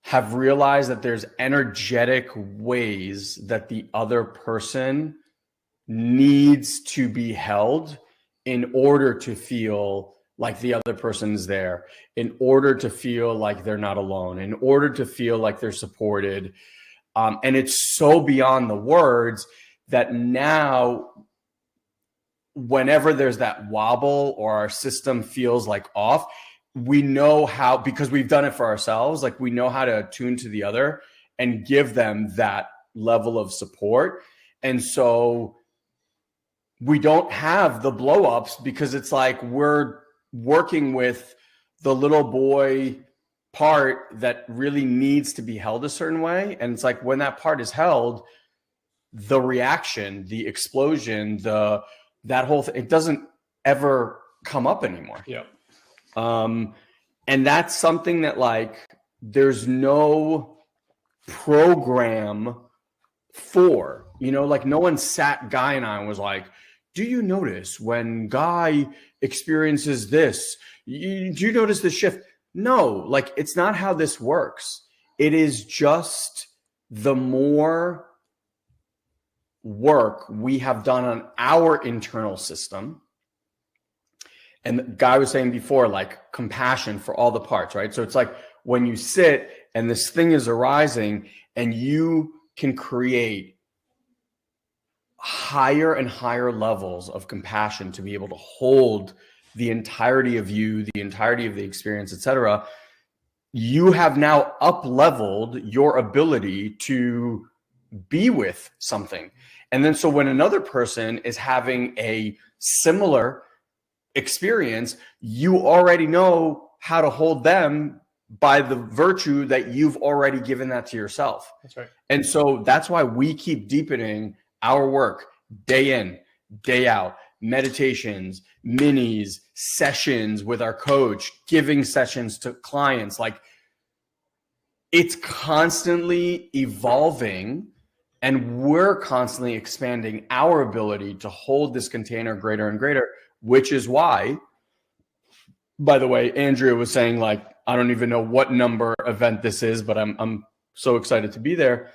have realized that there's energetic ways that the other person needs to be held in order to feel like the other person's there, in order to feel like they're not alone, in order to feel like they're supported. And it's so beyond the words that now, whenever there's that wobble or our system feels like off, we know how, because we've done it for ourselves, like we know how to attune to the other and give them that level of support. And so we don't have the blow ups because it's like we're working with the little boy part that really needs to be held a certain way. And it's like when that part is held, the reaction, the explosion, that whole thing, it doesn't ever come up anymore. Yeah. And that's something that like there's no program for, you know, like no one sat Guy and I and was like, do you notice when Guy experiences this, do you notice the shift? No, like it's not how this works. It is just the more work we have done on our internal system. And the Guy was saying before, like compassion for all the parts, right? So it's like when you sit and this thing is arising and you can create higher and higher levels of compassion to be able to hold the entirety of you, the entirety of the experience, etc. You have now up-leveled your ability to be with something. And then so when another person is having a similar experience, you already know how to hold them by the virtue that you've already given that to yourself. That's right. And so that's why we keep deepening our work day in, day out, meditations, minis, sessions with our coach, giving sessions to clients. Like it's constantly evolving and we're constantly expanding our ability to hold this container greater and greater, which is why, by the way, Andrea was saying like, I don't even know what number event this is, but I'm so excited to be there.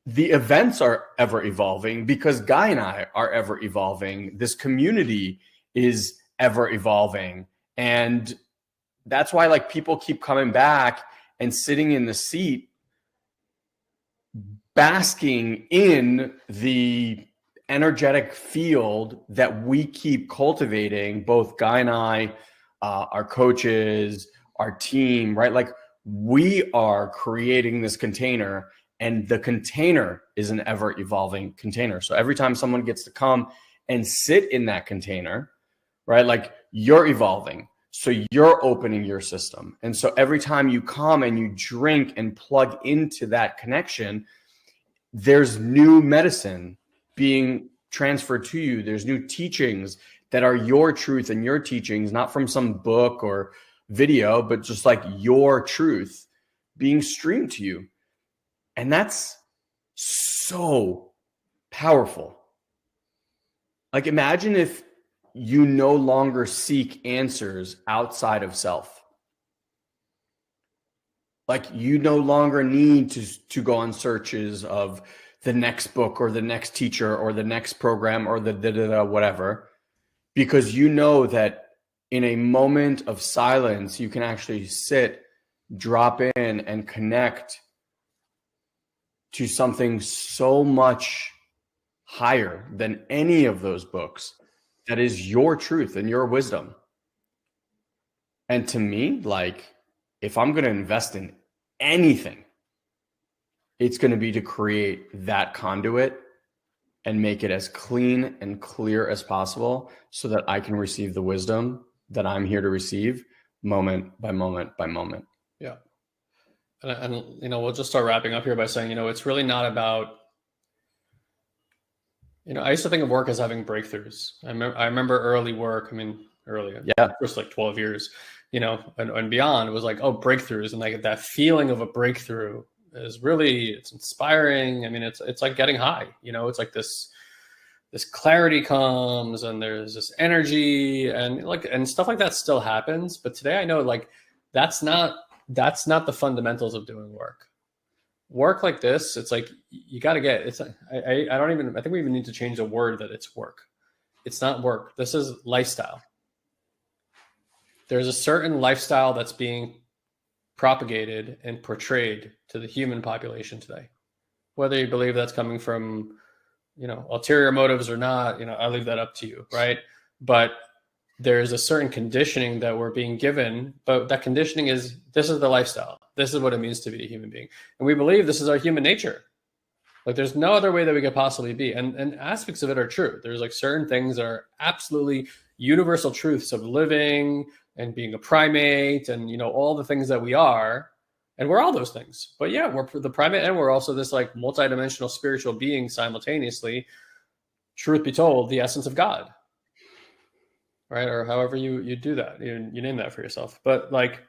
The events are ever evolving because Guy and I are ever evolving. This community is ever evolving. And that's why like people keep coming back and sitting in the seat, basking in the energetic field that we keep cultivating, both Guy and I, our coaches, our team, right? Like we are creating this container and the container is an ever evolving container. So every time someone gets to come and sit in that container, right? Like you're evolving. So you're opening your system. And so every time you come and you drink and plug into that connection, there's new medicine being transferred to you. There's new teachings that are your truth and your teachings, not from some book or video, but just like your truth being streamed to you. And that's so powerful. Like imagine if you no longer seek answers outside of self. Like you no longer need to go on searches of the next book or the next teacher or the next program or the whatever, because you know that in a moment of silence, you can actually sit, drop in and connect to something so much higher than any of those books that is your truth and your wisdom. And to me, like, if I'm going to invest in anything, it's going to be to create that conduit and make it as clean and clear as possible so that I can receive the wisdom that I'm here to receive moment by moment by moment. Yeah. And you know, we'll just start wrapping up here by saying, you know, it's really not about, you know, I used to think of work as having breakthroughs. I remember early work. I mean, early, yeah, first like 12 years, you know, and beyond, it was like, oh, breakthroughs. And like that feeling of a breakthrough is really, it's inspiring. I mean, it's like getting high, you know, it's like this this clarity comes and there's this energy and stuff like that still happens. But today I know like that's not the fundamentals of doing work like this. It's like you got to get it's I think we even need to change the word that it's work. It's not work. This is lifestyle. There's a certain lifestyle that's being propagated and portrayed to the human population today. Whether you believe that's coming from, ulterior motives or not, I leave that up to you, right? But there's a certain conditioning that we're being given, but that conditioning is, this is the lifestyle. This is what it means to be a human being. And we believe this is our human nature. Like there's no other way that we could possibly be. And aspects of it are true. There's like certain things that are absolutely universal truths of living and being a primate and, all the things that we are. And we're all those things. But yeah, we're the primate and we're also this like multidimensional spiritual being simultaneously, truth be told, the essence of God. Right? Or however you do that. You name that for yourself. But like,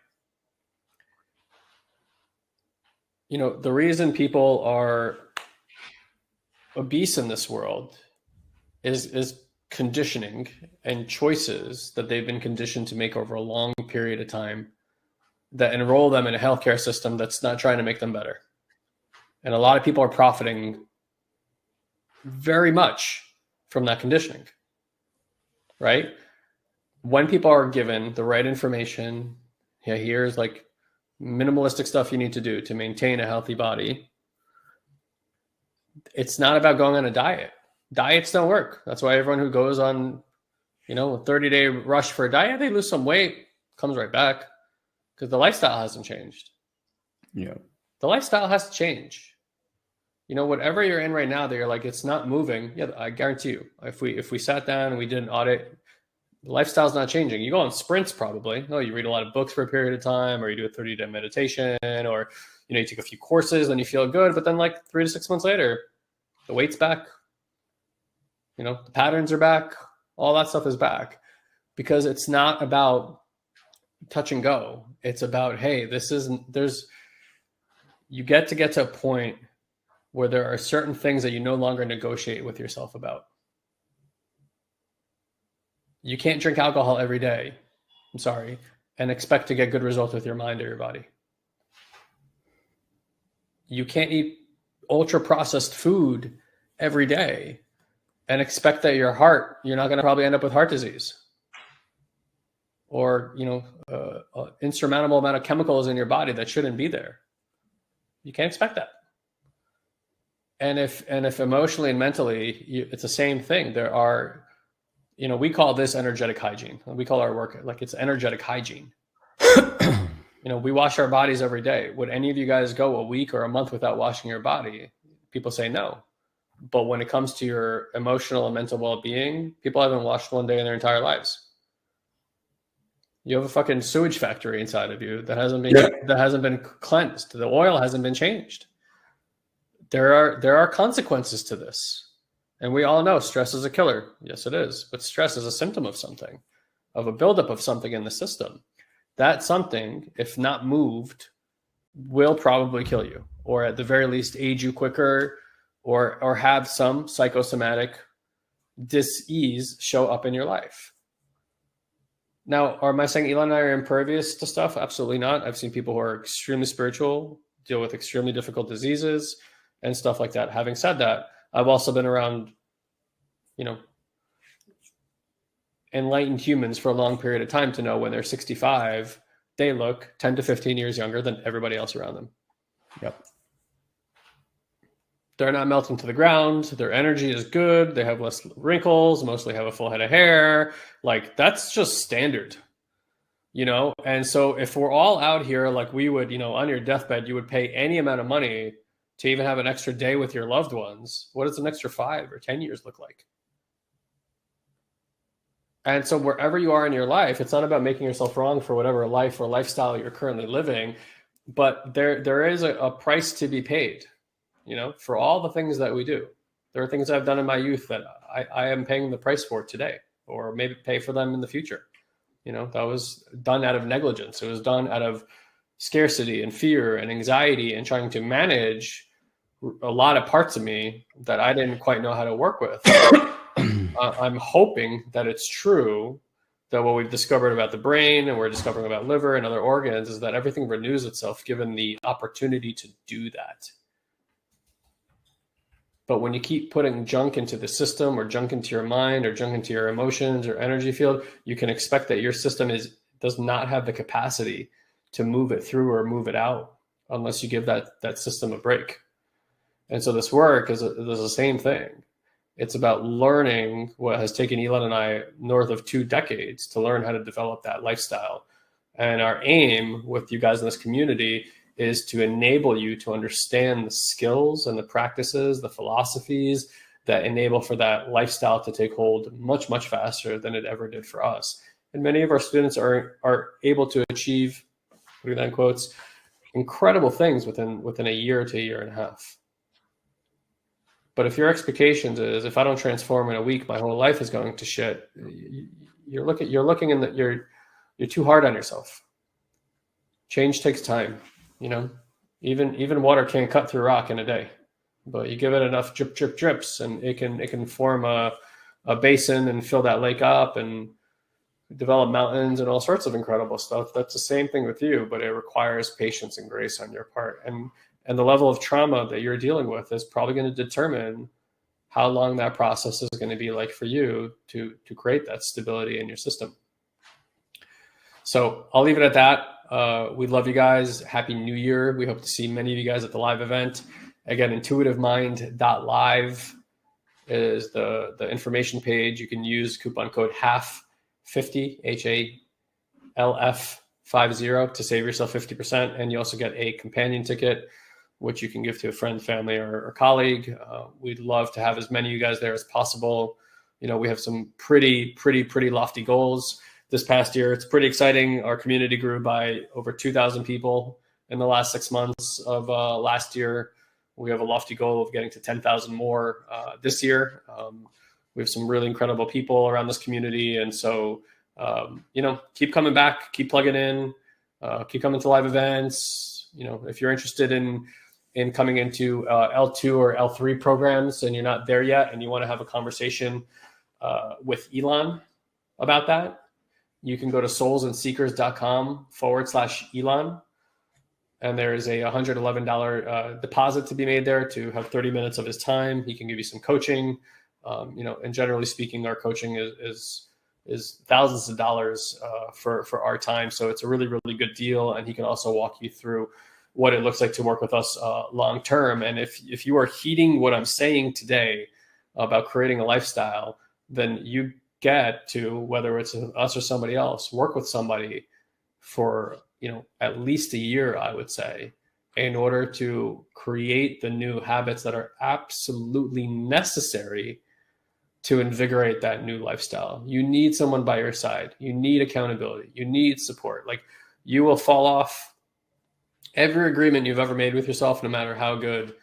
the reason people are obese in this world is conditioning and choices that they've been conditioned to make over a long period of time that enroll them in a healthcare system that's not trying to make them better. And a lot of people are profiting very much from that conditioning, right? When people are given the right information, here's like minimalistic stuff you need to do to maintain a healthy body. It's not about going on a diet. Diets don't work. That's why everyone who goes on, a 30-day rush for a diet, they lose some weight, comes right back because the lifestyle hasn't changed. Yeah. The lifestyle has to change. Whatever you're in right now that you're like, it's not moving. Yeah, I guarantee you, if we sat down and we did an audit, the lifestyle's not changing. You go on sprints probably. No, you read a lot of books for a period of time, or you do a 30-day meditation, or, you take a few courses, then you feel good. But then like 3 to 6 months later, the weight's back. The patterns are back. All that stuff is back because it's not about touch and go. It's about, hey, you get to a point where there are certain things that you no longer negotiate with yourself about. You can't drink alcohol every day, I'm sorry, and expect to get good results with your mind or your body. You can't eat ultra processed food every day and expect that you're not going to probably end up with heart disease or, insurmountable amount of chemicals in your body that shouldn't be there. You can't expect that. And if emotionally and mentally, it's the same thing. There are, we call this energetic hygiene. We call our work like it's energetic hygiene. We wash our bodies every day. Would any of you guys go a week or a month without washing your body? People say no. But when it comes to your emotional and mental well-being, people haven't washed one day in their entire lives. You have a fucking sewage factory inside of you that hasn't been cleansed. The oil hasn't been changed. There are consequences to this. And we all know stress is a killer. Yes, it is. But stress is a symptom of something, of a buildup of something in the system. That something, if not moved, will probably kill you, or at the very least age you quicker, or have some psychosomatic dis-ease show up in your life. Now, am I saying Elon and I are impervious to stuff? Absolutely not. I've seen people who are extremely spiritual deal with extremely difficult diseases and stuff like that. Having said that, I've also been around, enlightened humans for a long period of time to know when they're 65, they look 10 to 15 years younger than everybody else around them. Yep. They're not melting to the ground. Their energy is good. They have less wrinkles, mostly have a full head of hair. Like that's just standard, And so if we're all out here, like we would, on your deathbed, you would pay any amount of money to even have an extra day with your loved ones. What does an extra 5 or 10 years look like? And so wherever you are in your life, it's not about making yourself wrong for whatever life or lifestyle you're currently living, but there is a price to be paid. For all the things that we do. There are things I've done in my youth that I am paying the price for today, or maybe pay for them in the future. That was done out of negligence. It was done out of scarcity and fear and anxiety and trying to manage a lot of parts of me that I didn't quite know how to work with. I'm hoping that it's true that what we've discovered about the brain and we're discovering about liver and other organs is that everything renews itself given the opportunity to do that. But when you keep putting junk into the system or junk into your mind or junk into your emotions or energy field, you can expect that your system does not have the capacity to move it through or move it out unless you give that system a break. And so this work is the same thing. It's about learning what has taken Elon and I north of 2 decades to learn how to develop that lifestyle. And our aim with you guys in this community is to enable you to understand the skills and the practices, the philosophies that enable for that lifestyle to take hold much, much faster than it ever did for us. And many of our students are able to achieve, putting that in quotes, incredible things within a year to a year and a half. But if your expectations is, if I don't transform in a week, my whole life is going to shit, you're too hard on yourself. Change takes time, Even water can't cut through rock in a day, but you give it enough drip, drip, drips, and it can form a basin and fill that lake up and develop mountains and all sorts of incredible stuff. That's the same thing with you, but it requires patience and grace on your part. And the level of trauma that you're dealing with is probably going to determine how long that process is going to be like for you to create that stability in your system. So I'll leave it at that. We love you guys. Happy New Year. We hope to see many of you guys at the live event. Again, intuitivemind.live is the information page. You can use coupon code HALF50, HALF50 to save yourself 50%. And you also get a companion ticket, which you can give to a friend, family, or colleague. We'd love to have as many of you guys there as possible. We have some pretty lofty goals this past year. It's pretty exciting. Our community grew by over 2,000 people in the last 6 months of last year. We have a lofty goal of getting to 10,000 more this year. We have some really incredible people around this community. And so, keep coming back, keep plugging in, keep coming to live events. If you're interested in coming into L2 or L3 programs and you're not there yet and you want to have a conversation with Elon about that, you can go to soulsandseekers.com/Elon. And there is a $111 deposit to be made there to have 30 minutes of his time. He can give you some coaching. And generally speaking, our coaching is thousands of dollars for our time. So it's a really, really good deal. And he can also walk you through what it looks like to work with us long term. And if you are heeding what I'm saying today about creating a lifestyle, then you get to, whether it's us or somebody else, work with somebody for at least a year, I would say, in order to create the new habits that are absolutely necessary to invigorate that new lifestyle. You need someone by your side. You need accountability. You need support. Like, you will fall off every agreement you've ever made with yourself, no matter how good,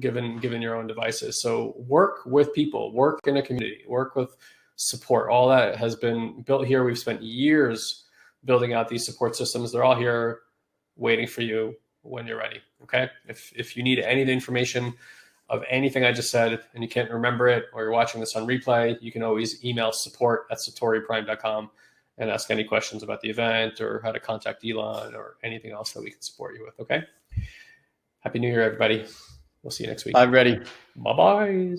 given your own devices. So work with people, work in a community, work with support. All that has been built here. We've spent years building out these support systems. They're all here waiting for you when you're ready. Okay. If you need any of the information of anything I just said and you can't remember it, or you're watching this on replay, you can always email support@satoriprime.com and ask any questions about the event or how to contact Elon or anything else that we can support you with. Okay. Happy New Year, everybody. We'll see you next week. I'm ready. Bye-bye.